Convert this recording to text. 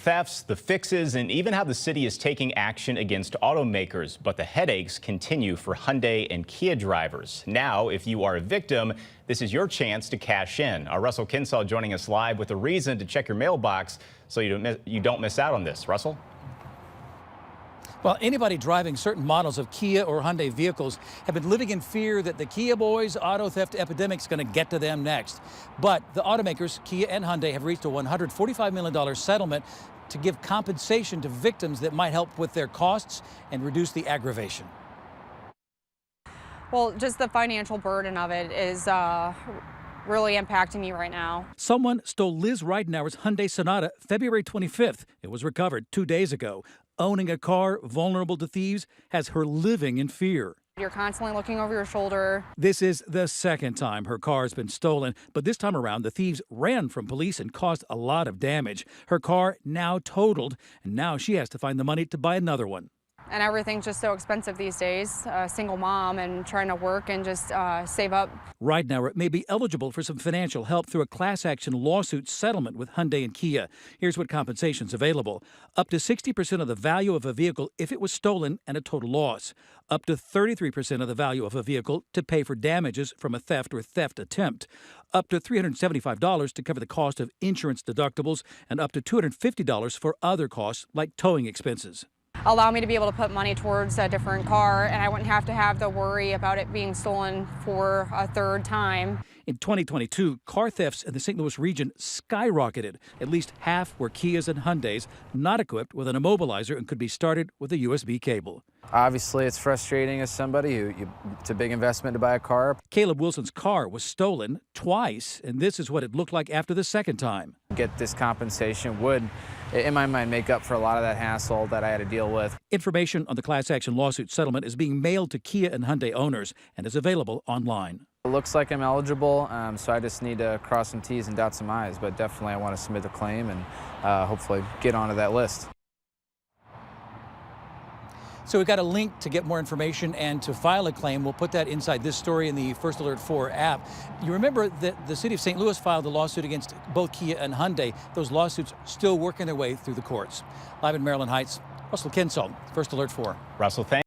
Thefts, the fixes, and even how the city is taking action against automakers. But the headaches continue for Hyundai and Kia drivers. Now, if you are a victim, this is your chance to cash in. Our Russell Kinsall joining us live with a reason to check your mailbox so you don't miss out on this. Russell? Well, anybody driving certain models of Kia or Hyundai vehicles have been living in fear that the Kia boys auto theft epidemic is going to get to them next. But the automakers, Kia and Hyundai, have reached a $145 million settlement to give compensation to victims that might help with their costs and reduce the aggravation. Well, just the financial burden of it is really impacting me right now. Someone stole Liz Ridenauer's Hyundai Sonata February 25th. It was recovered 2 days ago. Owning a car vulnerable to thieves has her living in fear. You're constantly looking over your shoulder. This is the second time her car has been stolen, but this time around the thieves ran from police and caused a lot of damage. Her car now totaled, and now she has to find the money to buy another one. And everything's just so expensive these days. A single mom and trying to work and just save up. Ridenauer may be eligible for some financial help through a class action lawsuit settlement with Hyundai and Kia. Here's what compensation's available. Up to 60% of the value of a vehicle if it was stolen and a total loss. Up to 33% of the value of a vehicle to pay for damages from a theft or theft attempt. Up to $375 to cover the cost of insurance deductibles, and up to $250 for other costs like towing expenses. Allow me to be able to put money towards a different car, and I wouldn't have to have the worry about it being stolen for a third time. In 2022, car thefts in the St. Louis region skyrocketed. At least half were Kias and Hyundais, not equipped with an immobilizer and could be started with a USB cable. Obviously, it's frustrating as somebody who it's a big investment to buy a car. Caleb Wilson's car was stolen twice, and this is what it looked like after the second time. Get this compensation would, in my mind, make up for a lot of that hassle that I had to deal with. Information on the class action lawsuit settlement is being mailed to Kia and Hyundai owners and is available online. It looks like I'm eligible, so I just need to cross some T's and dot some I's, but definitely I want to submit the claim and hopefully get onto that list. So we've got a link to get more information and to file a claim. We'll put that inside this story in the First Alert 4 app. You remember that the city of St. Louis filed a lawsuit against both Kia and Hyundai. Those lawsuits still working their way through the courts. Live in Maryland Heights, Russell Kinsall, First Alert 4. Russell, thanks.